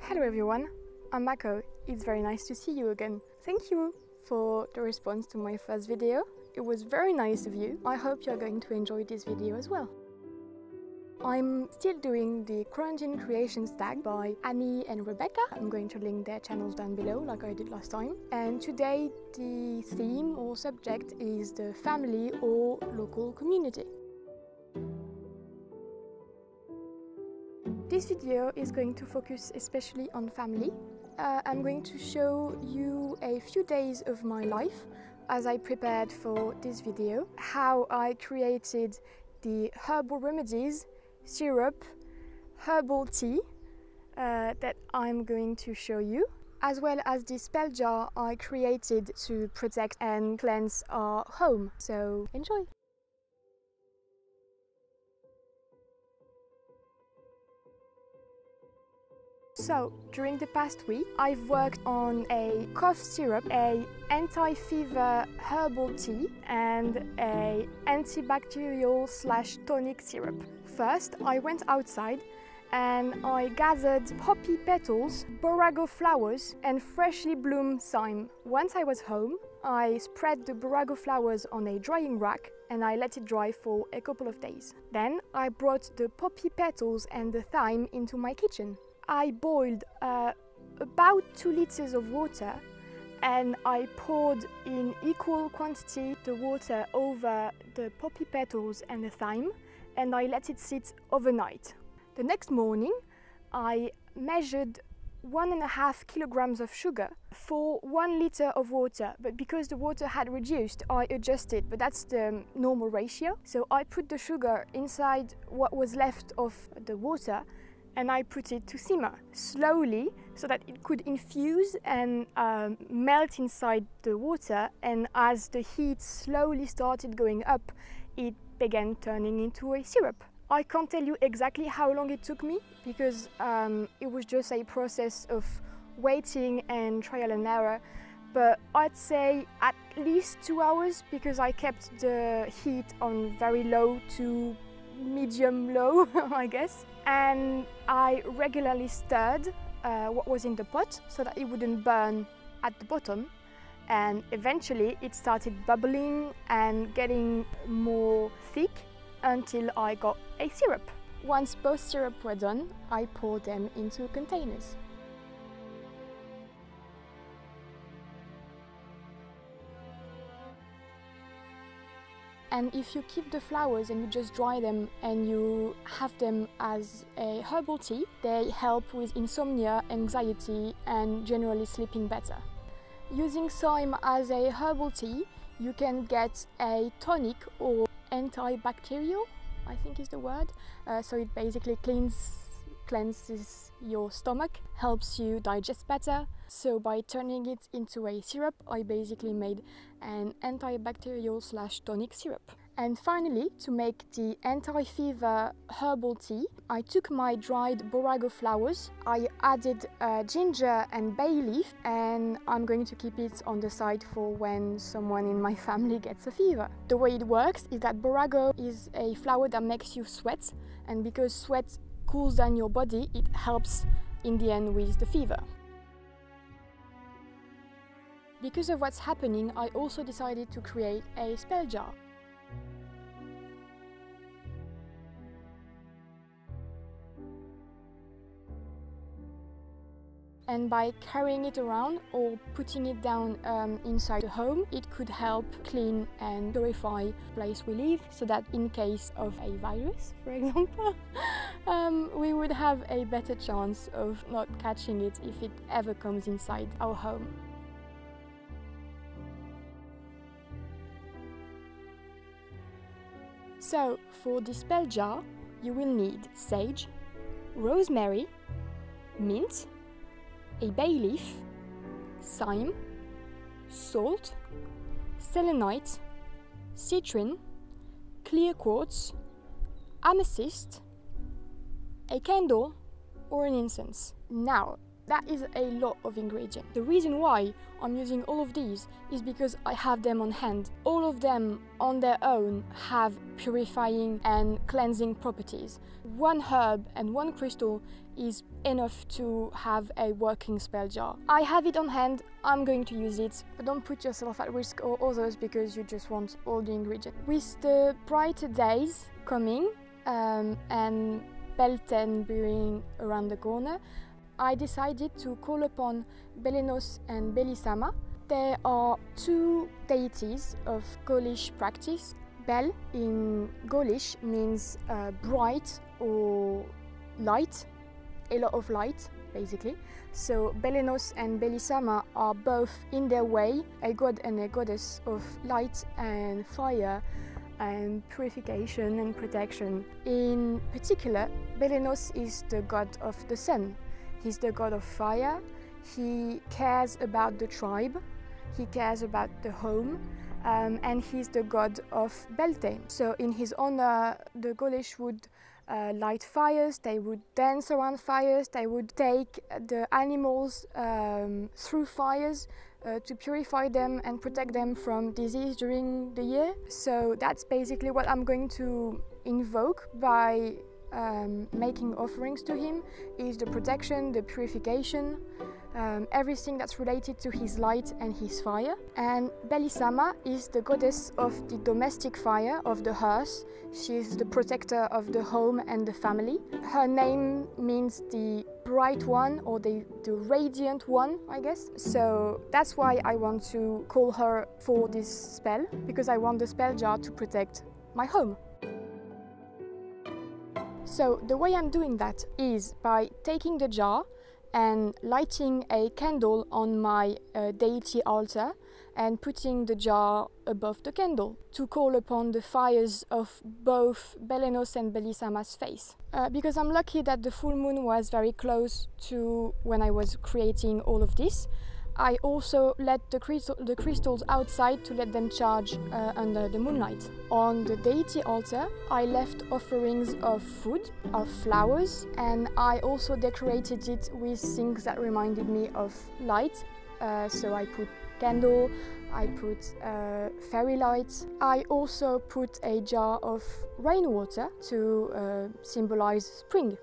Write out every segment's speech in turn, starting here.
Hello everyone, I'm Mako. It's very nice to see you again. Thank you for the response to my first video. It was very nice of you. I hope you're going to enjoy this video as well. I'm still doing the Quarantine Creations tag by Annie and Rebecca. I'm going to link their channels down below like I did last time. And today the theme or subject is the family or local community. This video is going to focus especially on family. I'm going to show you a few days of my life as I prepared for this video, how I created the herbal remedies, syrup, herbal tea that I'm going to show you, as well as the spell jar I created to protect and cleanse our home. So enjoy! So, during the past week, I've worked on a cough syrup, a anti-fever herbal tea, and a antibacterial / tonic syrup. First, I went outside and I gathered poppy petals, borago flowers, and freshly bloomed thyme. Once I was home, I spread the borago flowers on a drying rack and I let it dry for a couple of days. Then, I brought the poppy petals and the thyme into my kitchen. I boiled about 2 liters of water and I poured in equal quantity the water over the poppy petals and the thyme, and I let it sit overnight. The next morning I measured 1.5 kilograms of sugar for 1 liter of water, but because the water had reduced I adjusted, but that's the normal ratio. So I put the sugar inside what was left of the water and I put it to simmer slowly so that it could infuse and melt inside the water, and as the heat slowly started going up, it began turning into a syrup. I can't tell you exactly how long it took me because it was just a process of waiting and trial and error, but I'd say at least 2 hours because I kept the heat on very low to medium low, I guess. And I regularly stirred what was in the pot so that it wouldn't burn at the bottom, and eventually it started bubbling and getting more thick until I got a syrup. Once both syrup were done, I poured them into containers. And if you keep the flowers and you just dry them and you have them as a herbal tea, they help with insomnia, anxiety, and generally sleeping better. Using thyme as a herbal tea, you can get a tonic or antibacterial, I think is the word. So it basically cleanses your stomach, helps you digest better. So by turning it into a syrup, I basically made an antibacterial / tonic syrup. And finally, to make the anti-fever herbal tea, I took my dried borago flowers, I added ginger and bay leaf, and I'm going to keep it on the side for when someone in my family gets a fever. The way it works is that borago is a flower that makes you sweat, and because sweat cools down your body, it helps in the end with the fever. Because of what's happening, I also decided to create a spell jar. And by carrying it around or putting it down inside the home, it could help clean and purify the place we live, so that in case of a virus, for example, we would have a better chance of not catching it if it ever comes inside our home. So, for the spell jar, you will need sage, rosemary, mint, a bay leaf, thyme, salt, selenite, citron, clear quartz, amethyst, a candle or an incense. Now, that is a lot of ingredients. The reason why I'm using all of these is because I have them on hand. All of them on their own have purifying and cleansing properties. One herb and one crystal is enough to have a working spell jar. I have it on hand, I'm going to use it, but don't put yourself at risk or others because you just want all the ingredients. With the brighter days coming and Beltane brewing around the corner, I decided to call upon Belenos and Belisama. They are two deities of Gaulish practice. Bel in Gaulish means bright or light, a lot of light basically. So Belenos and Belisama are both in their way a god and a goddess of light and fire and purification and protection. In particular, Belenos is the god of the sun. He's the god of fire. He cares about the tribe, he cares about the home, and he's the god of Beltane. So in his honor, the Gaulish would light fires, they would dance around fires, they would take the animals through fires to purify them and protect them from disease during the year. So that's basically what I'm going to invoke by making offerings to him, is the protection, the purification, everything that's related to his light and his fire. And Belisama is the goddess of the domestic fire, of the hearth. She is the protector of the home and the family. Her name means the bright one or the radiant one, I guess. So that's why I want to call her for this spell, because I want the spell jar to protect my home. So the way I'm doing that is by taking the jar and lighting a candle on my deity altar and putting the jar above the candle to call upon the fires of both Belenos and Belisama's face. Because I'm lucky that the full moon was very close to when I was creating all of this, I also let the crystals outside to let them charge under the moonlight. On the deity altar, I left offerings of food, of flowers, and I also decorated it with things that reminded me of light. So I put candle, I put fairy lights. I also put a jar of rainwater to symbolize spring.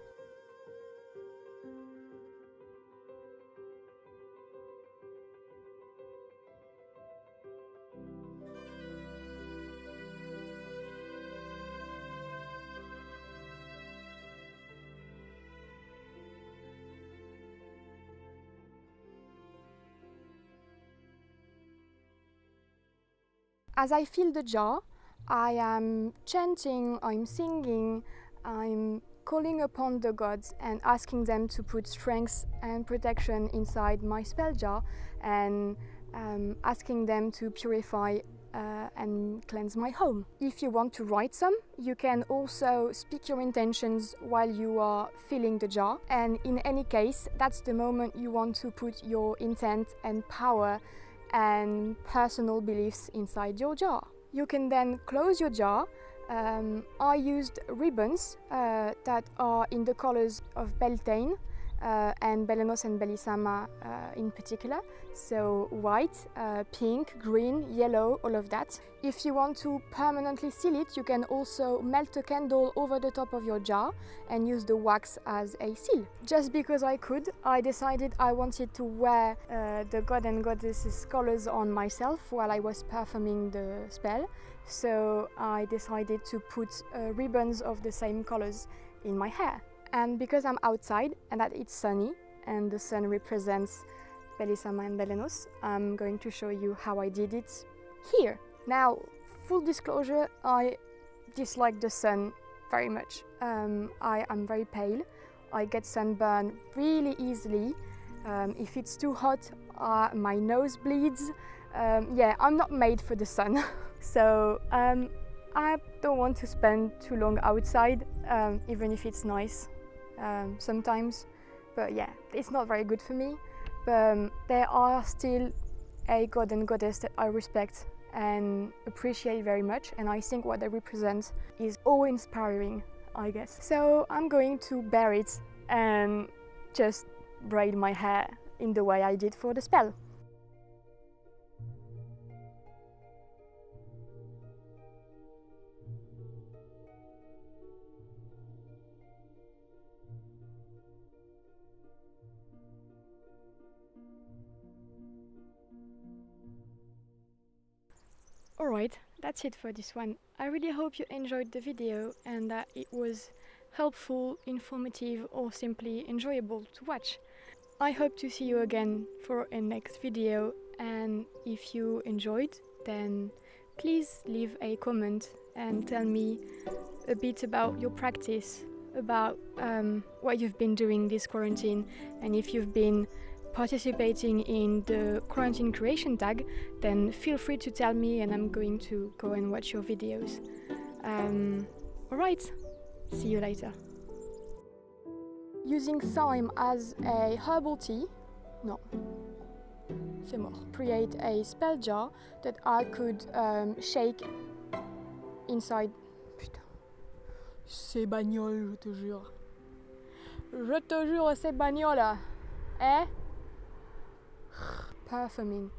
As I fill the jar, I am chanting, I'm singing, I'm calling upon the gods and asking them to put strength and protection inside my spell jar, and asking them to purify and cleanse my home. If you want to write some, you can also speak your intentions while you are filling the jar, and in any case, that's the moment you want to put your intent and power and personal beliefs inside your jar. You can then close your jar. I used ribbons that are in the colors of Beltane and Belenos and Belisama in particular. So white, pink, green, yellow, all of that. If you want to permanently seal it, you can also melt a candle over the top of your jar and use the wax as a seal. Just because I could, I decided I wanted to wear the god and goddess's colors on myself while I was performing the spell. So I decided to put ribbons of the same colors in my hair. And because I'm outside and that it's sunny and the sun represents Belisama and Belenos, I'm going to show you how I did it here. Now, full disclosure, I dislike the sun very much. I am very pale. I get sunburned really easily. If it's too hot, my nose bleeds. Yeah, I'm not made for the sun. So I don't want to spend too long outside, even if it's nice sometimes. But yeah, it's not very good for me. But there are still a god and goddess that I respect and appreciate very much, and I think what they represent is awe-inspiring, I guess. So I'm going to bear it and just braid my hair in the way I did for the spell. Alright, that's it for this one. I really hope you enjoyed the video and that it was helpful, informative or simply enjoyable to watch. I hope to see you again for a next video, and if you enjoyed, then please leave a comment and tell me a bit about your practice, about what you've been doing this quarantine, and if you've been participating in the quarantine creation tag, then feel free to tell me and I'm going to go and watch your videos. Alright, see you later. Using thyme as a herbal tea, no, c'est mort. Create a spell jar that I could shake inside. Putain, c'est bagnole, je te jure. Je te jure, c'est bagnole. Eh? Performing.